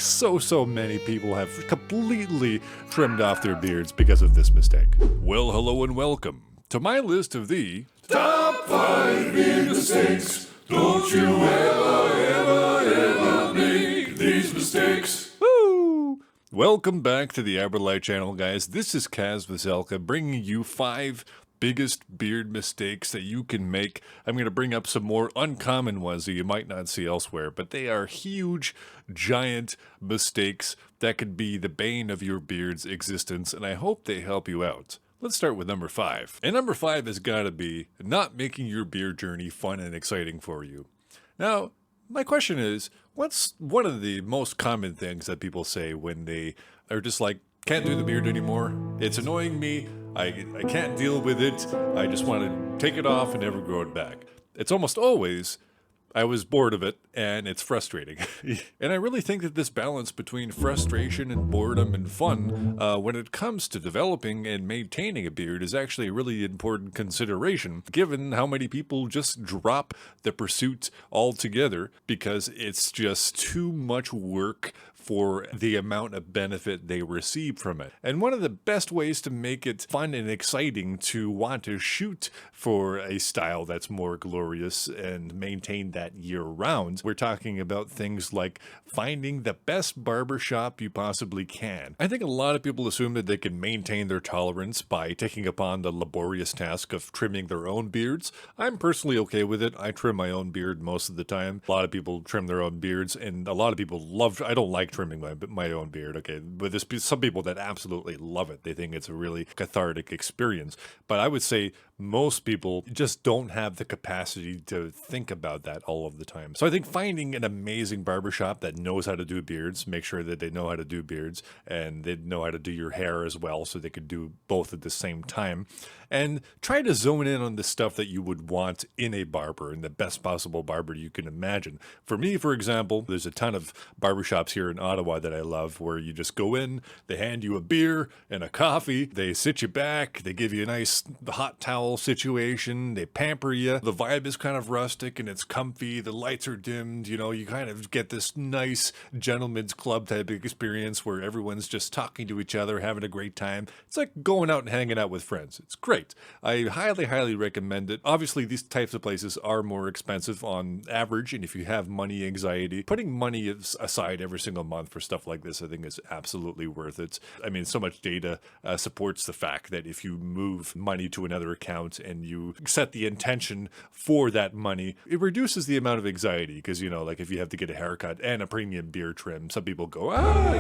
so many people have completely trimmed off their beards because of this mistake. Well, hello and welcome to my list of the Top 5 beard mistakes. Don't you ever make these mistakes. Woo! Welcome back to the Aberlight channel, guys. This is Kaz Veselka bringing you 5 biggest beard mistakes that you can make. I'm going to bring up some more uncommon ones that you might not see elsewhere, but they are huge, giant mistakes that could be the bane of your beard's existence, and I hope they help you out. Let's start with number 5. And number 5 has got to be not making your beard journey fun and exciting for you. Now, my question is, what's one of the most common things that people say when they are just like, can't do the beard anymore? It's annoying me. I can't deal with it. I just want to take it off and never grow it back. It's almost always, I was bored of it, and it's frustrating. And I really think that this balance between frustration and boredom and fun, when it comes to developing and maintaining a beard, is actually a really important consideration, given how many people just drop the pursuit altogether because it's just too much work for the amount of benefit they receive from it. And one of the best ways to make it fun and exciting to want to shoot for a style that's more glorious and maintain that year-round, we're talking about things like finding the best barbershop you possibly can. I think a lot of people assume that they can maintain their tolerance by taking upon the laborious task of trimming their own beards. I'm personally okay with it. I trim my own beard most of the time. A lot of people trim their own beards, and a lot of people love, I don't like trimming my own beard, okay, but there's some people that absolutely love it. They think it's a really cathartic experience, but I would say most people just don't have the capacity to think about that all of the time. So I think finding an amazing barbershop that knows how to do beards, make sure that they know how to do beards and they know how to do your hair as well, so they could do both at the same time, and try to zone in on the stuff that you would want in a barber, in the best possible barber you can imagine. For me, for example, there's a ton of barbershops here in Ottawa that I love, where you just go in, they hand you a beer and a coffee, they sit you back, they give you a nice hot towel situation, they pamper you, the vibe is kind of rustic and it's comfy, the lights are dimmed, you know, you kind of get this nice gentleman's club type of experience where everyone's just talking to each other, having a great time. It's like going out and hanging out with friends. It's great. I highly recommend it. Obviously, these types of places are more expensive on average, and if you have money anxiety, putting money aside every single month for stuff like this, I think is absolutely worth it. I mean, so much data supports the fact that if you move money to another account and you set the intention for that money, it reduces the amount of anxiety, because, you know, like if you have to get a haircut and a premium beard trim, some people go,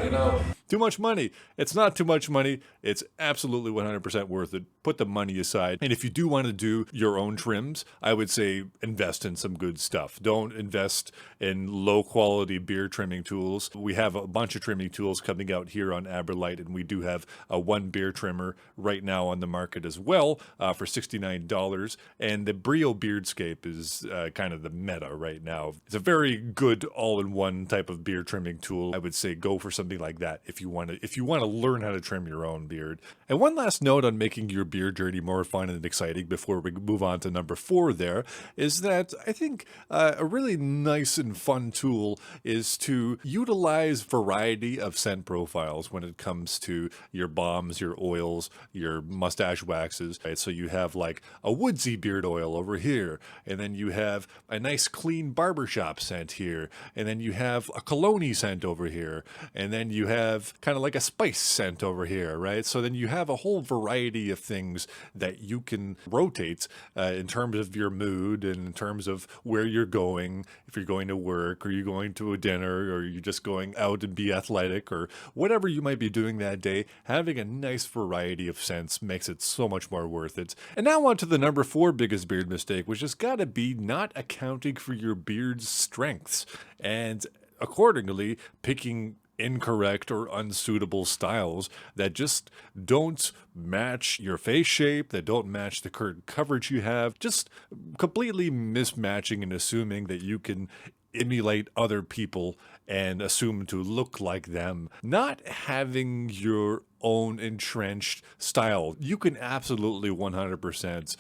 you know, too much money. It's not too much money. It's absolutely 100% worth it. Put the money aside. And if you do want to do your own trims, I would say invest in some good stuff. Don't invest in low quality beard trimming tools. We have a bunch of trimming tools coming out here on Aberlight, and we do have a one beard trimmer right now on the market as well for $69. And the Brio Beardscape is kind of the meta right now. It's a very good all-in-one type of beard trimming tool. I would say go for something like that if you want to learn how to trim your own beard. And one last note on making your beard journey more fun and exciting before we move on to number 4 there is that I think a really nice and fun tool is to utilize variety of scent profiles when it comes to your balms, your oils, your mustache waxes. Right? So you have like a woodsy beard oil over here, and then you have a nice clean barbershop scent here, and then you have a cologne scent over here, and then you have kind of like a spice scent over here, right? So then you have a whole variety of things that you can rotate in terms of your mood and in terms of where you're going, if you're going to work or you're going to a dinner or you're just going out and be athletic or whatever you might be doing that day. Having a nice variety of scents makes it so much more worth it. And now on to the number 4 biggest beard mistake, which has got to be not accounting for your beard's strengths and accordingly picking incorrect or unsuitable styles that just don't match your face shape, that don't match the current coverage you have, just completely mismatching and assuming that you can emulate other people and assume to look like them, not having your own entrenched style. You can absolutely 100%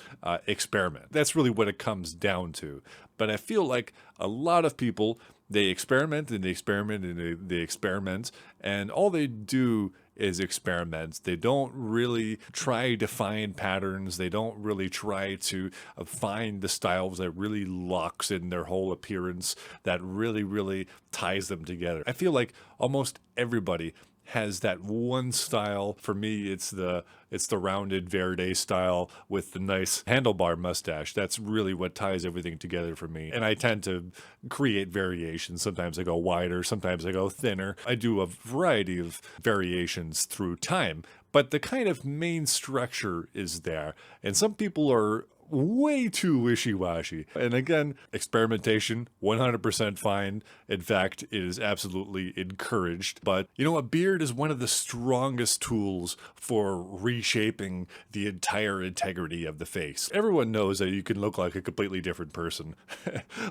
experiment. That's really what it comes down to. But I feel like a lot of people, they experiment and they experiment and they experiment, and all they do is experiment. They don't really try to find patterns. They don't really try to find the styles that really locks in their whole appearance, that really ties them together. I feel like almost everybody has that one style. For me, it's the rounded Verde style with the nice handlebar mustache. That's really what ties everything together for me. And I tend to create variations. Sometimes I go wider, sometimes I go thinner. I do a variety of variations through time, but the kind of main structure is there. And some people are way too wishy-washy. And again, experimentation, 100% fine. In fact, it is absolutely encouraged. But you know, a beard is one of the strongest tools for reshaping the entire integrity of the face. Everyone knows that you can look like a completely different person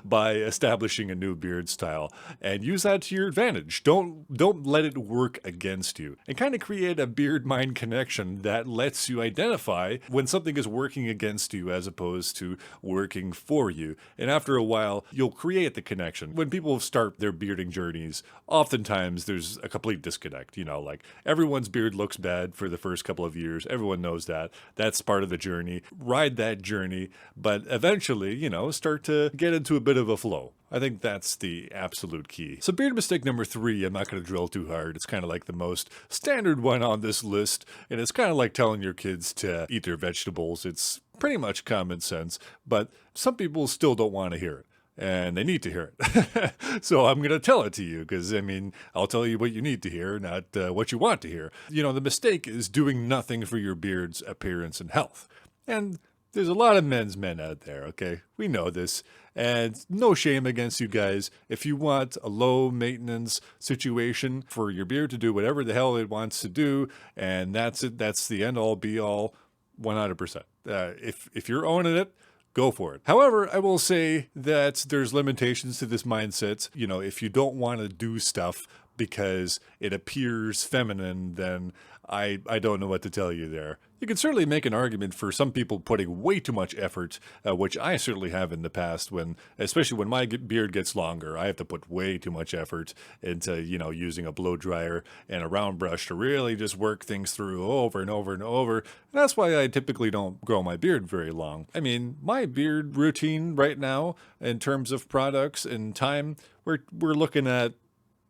by establishing a new beard style, and use that to your advantage. Don't let it work against you, and kind of create a beard-mind connection that lets you identify when something is working against you as opposed to working for you. And after a while, you'll create the connection. When people start their bearding journeys, oftentimes there's a complete disconnect. You know, like everyone's beard looks bad for the first couple of years. Everyone knows that. That's part of the journey. Ride that journey, but eventually, you know, start to get into a bit of a flow. I think that's the absolute key. So beard mistake number 3, I'm not going to drill too hard. It's kind of like the most standard one on this list, and it's kind of like telling your kids to eat their vegetables. It's pretty much common sense, but some people still don't want to hear it. And they need to hear it. So I'm going to tell it to you because, I mean, I'll tell you what you need to hear, not what you want to hear. You know, the mistake is doing nothing for your beard's appearance and health. And there's a lot of men's men out there, okay? We know this. And no shame against you guys. If you want a low maintenance situation for your beard to do whatever the hell it wants to do, and that's it, that's the end all be all, 100%. If you're owning it, go for it. However, I will say that there's limitations to this mindset. You know, if you don't want to do stuff because it appears feminine, then I don't know what to tell you there. You can certainly make an argument for some people putting way too much effort, which I certainly have in the past, especially when my beard gets longer. I have to put way too much effort into, you know, using a blow dryer and a round brush to really just work things through over and over and over. And that's why I typically don't grow my beard very long. I mean, my beard routine right now, in terms of products and time, we're looking at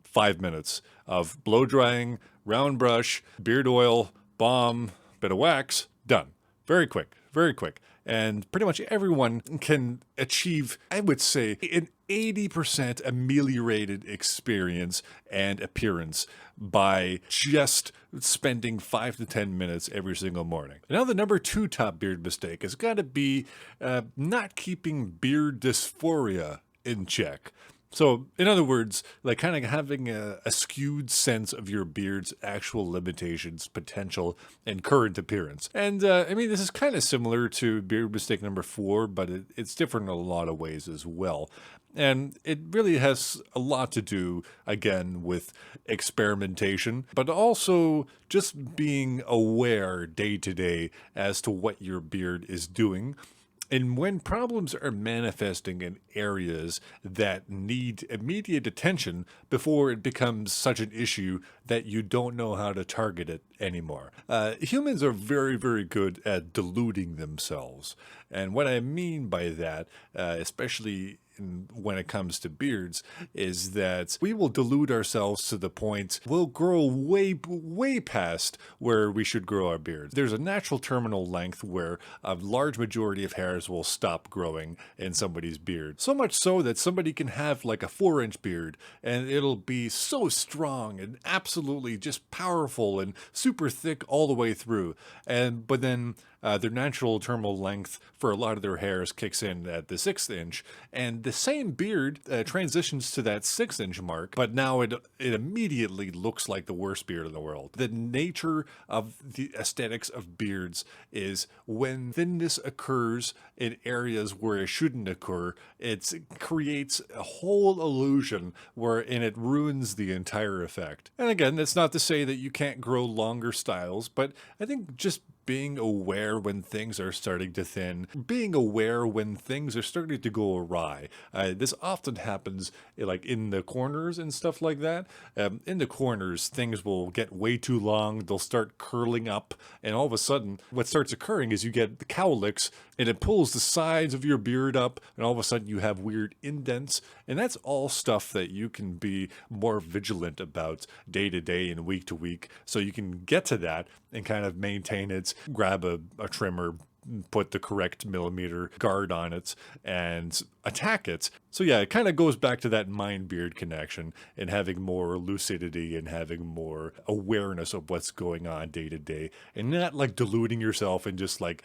5 minutes of blow drying, round brush, beard oil, balm, bit of wax, done. Very quick, very quick. And pretty much everyone can achieve, I would say, an 80% ameliorated experience and appearance by just spending 5 to 10 minutes every single morning. Now, the number 2 top beard mistake has got to be not keeping beard dysphoria in check. So, in other words, like kind of having a skewed sense of your beard's actual limitations, potential, and current appearance. And I mean, this is kind of similar to beard mistake number 4, but it's different in a lot of ways as well. And it really has a lot to do, again, with experimentation, but also just being aware day to day as to what your beard is doing. And when problems are manifesting in areas that need immediate attention before it becomes such an issue that you don't know how to target it anymore. Humans are very good at deluding themselves. And what I mean by that, especially when it comes to beards, is that we will delude ourselves to the point we'll grow way past where we should grow our beards. There's a natural terminal length where a large majority of hairs will stop growing in somebody's beard. So much so that somebody can have like a 4-inch beard and it'll be so strong and absolutely just powerful and super thick all the way through. But then their natural terminal length for a lot of their hairs kicks in at the 6th inch, and the same beard transitions to that 6-inch mark, but now it immediately looks like the worst beard in the world. The nature of the aesthetics of beards is when thinness occurs in areas where it shouldn't occur, it creates a whole illusion and it ruins the entire effect. And again, that's not to say that you can't grow longer styles, but I think just being aware when things are starting to thin, being aware when things are starting to go awry. This often happens like in the corners and stuff like that. In the corners, things will get way too long, they'll start curling up, and all of a sudden, what starts occurring is you get the cowlicks, and it pulls the sides of your beard up, and all of a sudden you have weird indents, and that's all stuff that you can be more vigilant about day to day and week to week, so you can get to that and kind of maintain it, grab a trimmer, put the correct millimeter guard on it, and attack it. So yeah, it kind of goes back to that mind-beard connection and having more lucidity and having more awareness of what's going on day to day, and not like deluding yourself and just like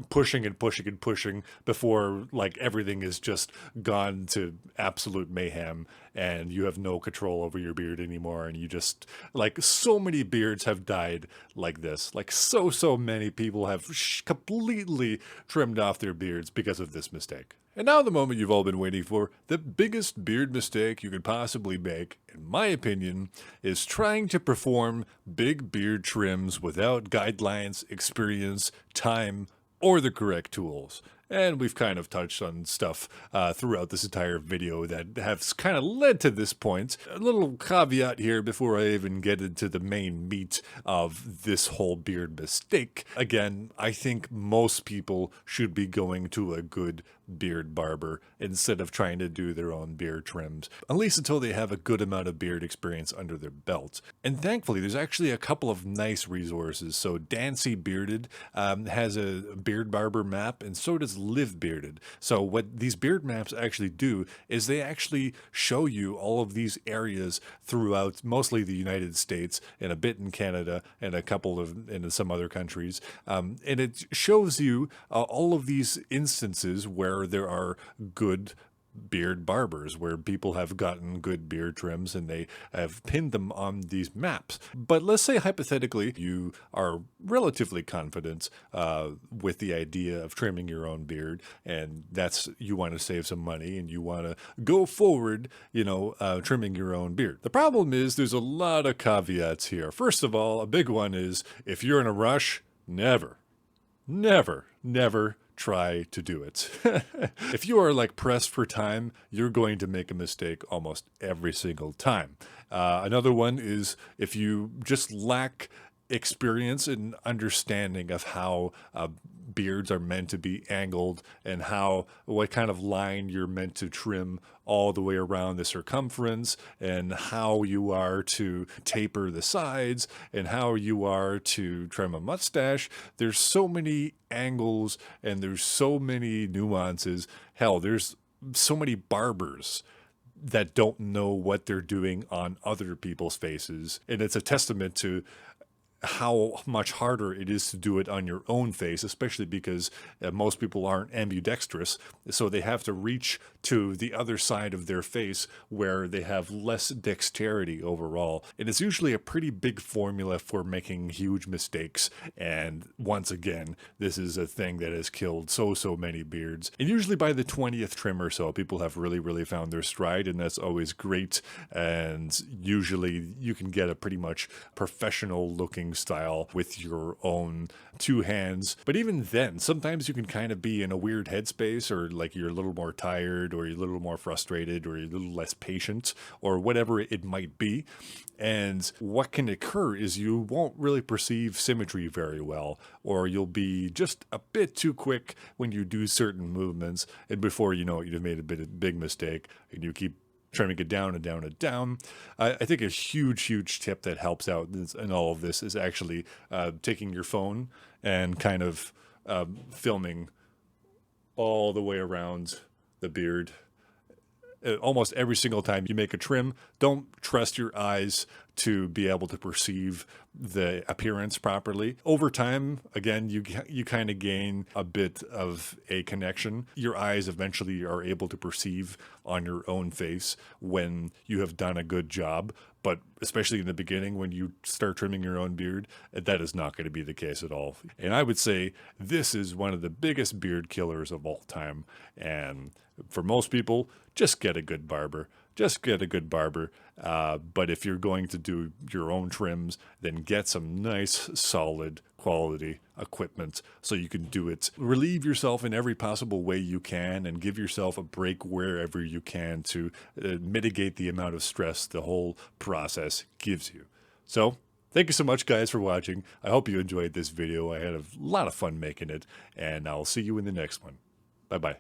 pushing and pushing and pushing before like everything is just gone to absolute mayhem and you have no control over your beard anymore, and you just like so many beards have died like this. Like so many people have completely trimmed off their beards because of this mistake. And now the moment you've all been waiting for, the biggest beard mistake you could possibly make, in my opinion, is trying to perform big beard trims without guidelines, experience, time, or the correct tools. And we've kind of touched on stuff throughout this entire video that has kind of led to this point. A little caveat here before I even get into the main meat of this whole beard mistake. Again, I think most people should be going to a good beard barber instead of trying to do their own beard trims, at least until they have a good amount of beard experience under their belt. And thankfully, there's actually a couple of nice resources. So Dancy Bearded has a beard barber map, and so does Live Bearded. So what these beard maps actually do is they actually show you all of these areas throughout mostly the United States and a bit in Canada and a couple of in some other countries. And it shows you all of these instances where there are good beard barbers, where people have gotten good beard trims and they have pinned them on these maps. But let's say hypothetically you are relatively confident with the idea of trimming your own beard, and that's you want to save some money and you want to go forward, trimming your own beard. The problem is there's a lot of caveats here. First of all, a big one is if you're in a rush, never try to do it. If you are like pressed for time, you're going to make a mistake almost every single time. Another one is if you just lack experience and understanding of how beards are meant to be angled and what kind of line you're meant to trim all the way around the circumference, and how you are to taper the sides, and how you are to trim a mustache. There's so many angles and there's so many nuances. Hell, there's so many barbers that don't know what they're doing on other people's faces, and it's a testament to how much harder it is to do it on your own face, especially because most people aren't ambidextrous, so they have to reach to the other side of their face where they have less dexterity overall. And it's usually a pretty big formula for making huge mistakes, and once again, this is a thing that has killed so many beards. And usually by the 20th trim or so, people have really found their stride, and that's always great, and usually you can get a pretty much professional looking style with your own two hands. But even then, sometimes you can kind of be in a weird headspace, or like you're a little more tired, or you're a little more frustrated, or you're a little less patient, or whatever it might be. And what can occur is you won't really perceive symmetry very well, or you'll be just a bit too quick when you do certain movements, and before you know it, you've made a big mistake, and you keep trimming it down and down and down. I think a huge tip that helps out in all of this is actually taking your phone and kind of filming all the way around the beard almost every single time you make a trim, don't trust your eyes to be able to perceive the appearance properly. Over time, again, you kind of gain a bit of a connection. Your eyes eventually are able to perceive on your own face when you have done a good job. But especially in the beginning, when you start trimming your own beard, that is not going to be the case at all. And I would say this is one of the biggest beard killers of all time. And for most people, just get a good barber. Just get a good barber. But if you're going to do your own trims, then get some nice, solid quality equipment so you can do it. Relieve yourself in every possible way you can and give yourself a break wherever you can to mitigate the amount of stress the whole process gives you. So, thank you so much, guys, for watching. I hope you enjoyed this video. I had a lot of fun making it, and I'll see you in the next one. Bye-bye.